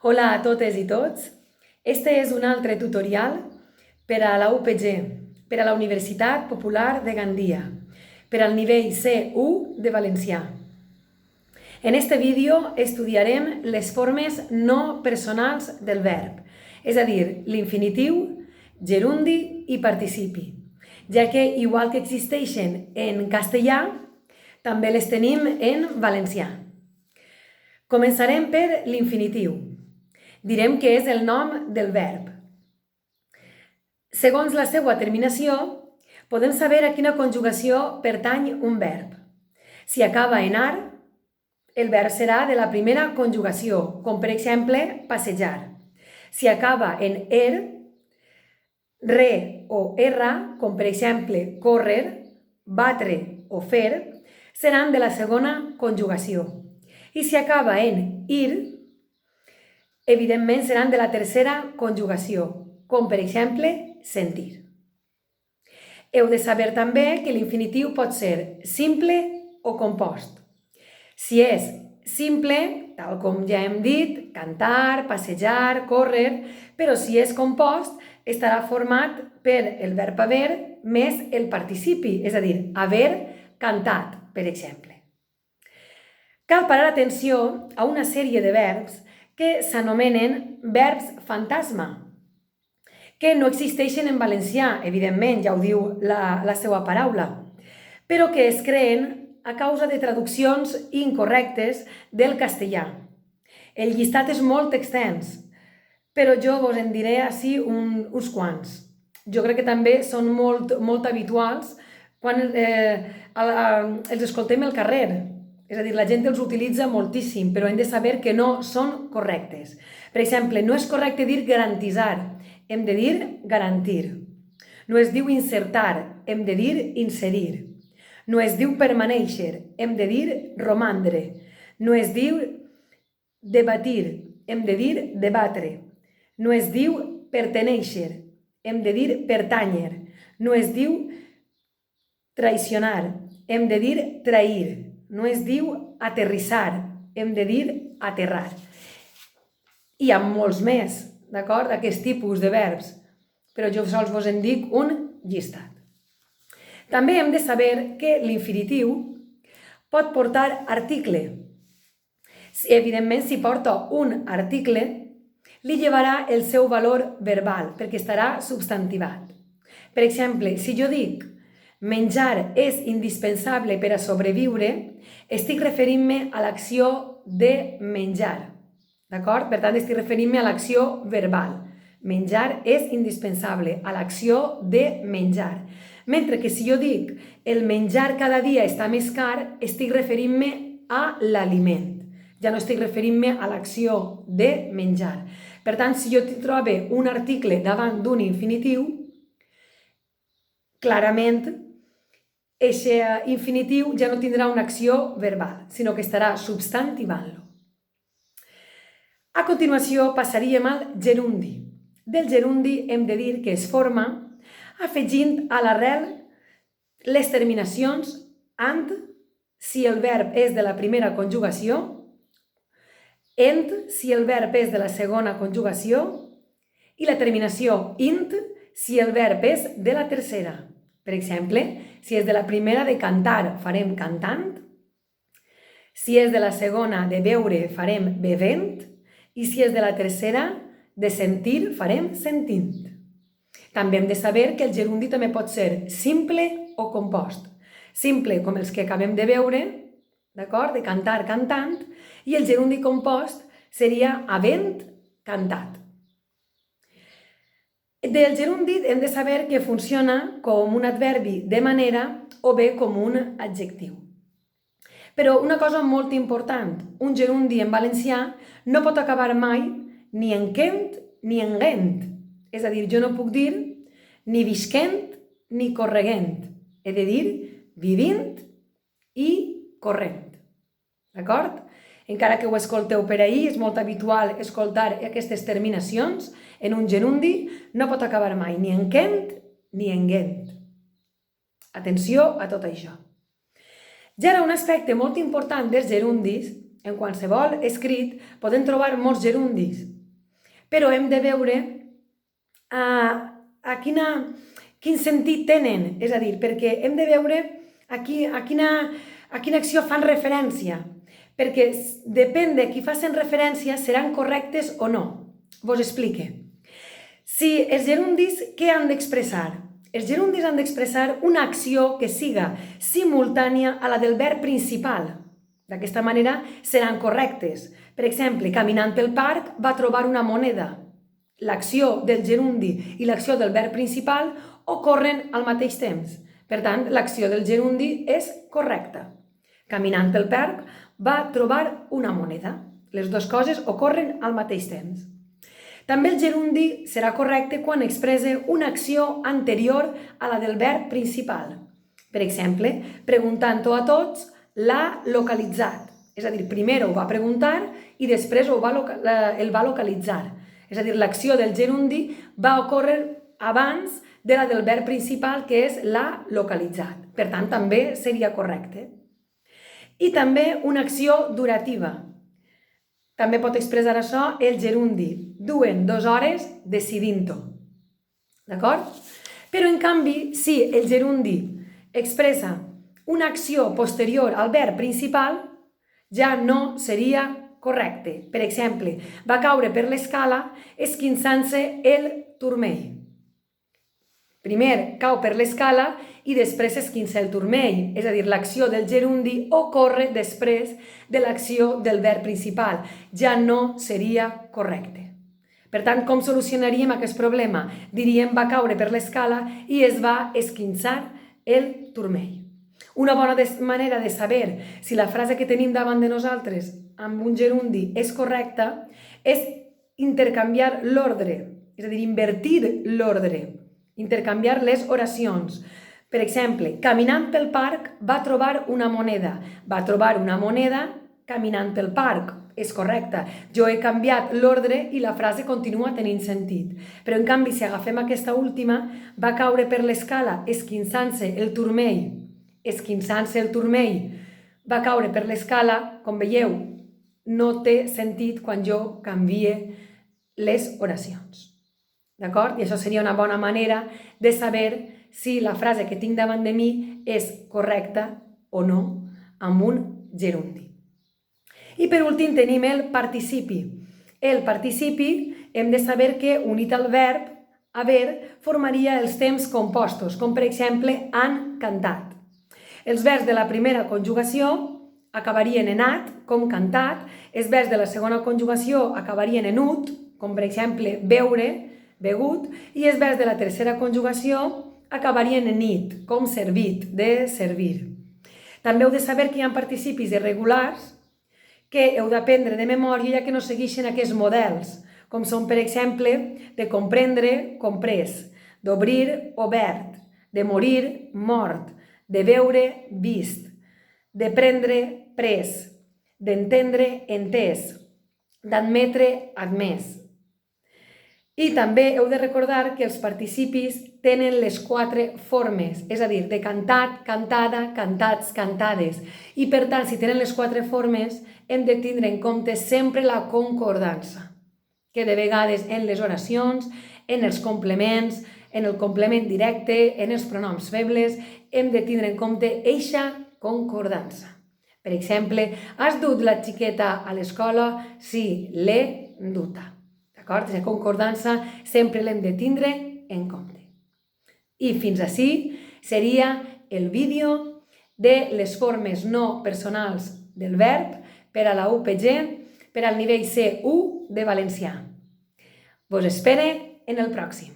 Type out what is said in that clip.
Hola a totes i tots. Este és un altre tutorial per a la UPG, per a la Universitat Popular de Gandia, per al nivell C1 de valencià. En este vídeo estudiarem les formes no personals del verb, és a dir, l'infinitiu, gerundi i participi, ja que, igual que existeixen en castellà, també les tenim en valencià. Començarem per l'infinitiu. Direm que és el nom del verb. Segons la seva terminació, podem saber a quina conjugació pertany un verb. Si acaba en ar, el verb serà de la primera conjugació, com per exemple passejar. Si acaba en re o erra, com per exemple córrer, batre o fer, seran de la segona conjugació. I si acaba en ir, evidentment seran de la tercera conjugació, com per exemple sentir. Heu de saber també que l'infinitiu pot ser simple o compost. Si és simple, tal com ja hem dit, cantar, passejar, córrer, però si és compost, estarà format per el verb haver més el participi, és a dir, haver cantat, per exemple. Cal parar atenció a una sèrie de verbs que s'anomenen verbs fantasma, que no existeixen en valencià, evidentment, ja ho diu la seva paraula, però que es creen a causa de traduccions incorrectes del castellà. El llistat és molt extens, però jo vos en diré així uns quants. Jo crec que també són molt habituals quan els escoltem al carrer. És a dir, la gent els utilitza moltíssim, però hem de saber que no són correctes. Per exemple, no és correcte dir garantitzar, hem de dir garantir. No es diu insertar, hem de dir inserir. No es diu permanèixer, hem de dir romandre. No es diu debatir, hem de dir debatre. No es diu pertenèixer, hem de dir pertànyer. No es diu traicionar, hem de dir trair. No es diu aterrissar, hem de dir aterrar. Hi ha molts més, d'acord, d'aquest tipus de verbs, però jo sols vos en dic un llistat. També hem de saber que l'infinitiu pot portar article. Evidentment, si porta un article, li llevarà el seu valor verbal, perquè estarà substantivat. Per exemple, si jo dic menjar és indispensable per a sobreviure, estic referint-me a l'acció de menjar. D'acord? Per tant, estic referint-me a l'acció verbal. Menjar és indispensable, a l'acció de menjar. Mentre que si jo dic el menjar cada dia està més car, estic referint-me a l'aliment. Ja no estic referint-me a l'acció de menjar. Per tant, si jo trobo un article davant d'un infinitiu, clarament, aquest infinitiu ja no tindrà una acció verbal, sinó que estarà substantivant-lo. A continuació passaríem al gerundi. Del gerundi hem de dir que es forma afegint a l'arrel les terminacions ant, si el verb és de la primera conjugació, ent, si el verb és de la segona conjugació, i la terminació int, si el verb és de la tercera. Per exemple, si és de la primera de cantar, farem cantant. Si és de la segona de beure, farem bevent. I si és de la tercera de sentir, farem sentint. També hem de saber que el gerundi també pot ser simple o compost. Simple, com els que acabem de veure, d'acord? De cantar, cantant. I el gerundi compost seria havent cantat. Del gerundi hem de saber que funciona com un adverbi de manera o bé com un adjectiu. Però una cosa molt important, un gerundi en valencià no pot acabar mai ni en quent ni en gent. És a dir, jo no puc dir ni visquent ni correguent. He de dir vivint i corrent. D'acord? Encara que ho escolteu per ahir, és molt habitual escoltar aquestes terminacions, en un gerundi no pot acabar mai ni en quent ni en gent. Atenció a tot això. Ja era un aspecte molt important dels gerundis. En qualsevol escrit podem trobar molts gerundis, però hem de veure a quin sentit tenen, és a dir, perquè hem de veure a quina acció fan referència, perquè depèn de qui facin referència seran correctes o no. Vos explique. Si els gerundis, què han d'expressar? Els gerundis han d'expressar una acció que siga simultània a la del verb principal. D'aquesta manera seran correctes. Per exemple, caminant pel parc va trobar una moneda. L'acció del gerundi i l'acció del verb principal ocorren al mateix temps. Per tant, l'acció del gerundi és correcta. Caminant pel parc va trobar una moneda. Les dues coses ocorren al mateix temps. També el gerundi serà correcte quan expressa una acció anterior a la del verb principal. Per exemple, preguntant-ho a tots, l'ha localitzat. És a dir, primer ho va preguntar i després el va localitzar. És a dir, l'acció del gerundi va ocórrer abans de la del verb principal, que és l'ha localitzat. Per tant, també seria correcte. I també una acció durativa. També pot expressar això el gerundi. Duen 2 hores decidint-ho. D'acord? Però, en canvi, si el gerundi expressa una acció posterior al verb principal, ja no seria correcte. Per exemple, va caure per l'escala esquinçant-se el turmell. Primer cau per l'escala i després esquinça el turmell, és a dir, l'acció del gerundi ocorre després de l'acció del verb principal. Ja no seria correcte. Per tant, com solucionaríem aquest problema? Diríem va caure per l'escala i es va esquinçar el turmell. Una bona manera de saber si la frase que tenim davant de nosaltres amb un gerundi és correcta és intercanviar l'ordre, és a dir, invertir l'ordre, intercanviar les oracions. Per exemple, caminant pel parc va trobar una moneda. Va trobar una moneda caminant pel parc. És correcte. Jo he canviat l'ordre i la frase continua tenint sentit. Però, en canvi, si agafem aquesta última, va caure per l'escala esquinçant-se el turmell. Esquinçant-se el turmell. Va caure per l'escala, com veieu, no té sentit quan jo canvie les oracions. D'acord? I això seria una bona manera de saber si la frase que tinc davant de mi és correcta o no amb un gerundi. I per últim tenim el participi. El participi hem de saber que unit al verb haver formaria els temps compostos, com per exemple han cantat. Els verbs de la primera conjugació acabarien en at, com cantat, els verbs de la segona conjugació acabarien en ut, com per exemple beure, begut, i els verbs de la tercera conjugació acabarien en it, com servit, de servir. També heu de saber que hi ha participis irregulars que heu d'aprendre de memòria ja que no segueixen aquests models, com són, per exemple, de comprendre, comprès, d'obrir, obert, de morir, mort, de veure, vist, de prendre, pres, d'entendre, entès, d'admetre, admès. I també heu de recordar que els participis tenen les 4 formes, és a dir, de cantat, cantada, cantats, cantades. I per tant, si tenen les 4 formes, hem de tindre en compte sempre la concordança, que de vegades en les oracions, en els complements, en el complement directe, en els pronoms febles, hem de tindre en compte eixa concordança. Per exemple, has dut la xiqueta a l'escola? Sí, l'he duta. D'acord? La concordança sempre l'hem de tindre en compte. I fins ací seria el vídeo de les formes no personals del verb per a la UPG, per al nivell C1 de valencià. Vos espere en el pròxim.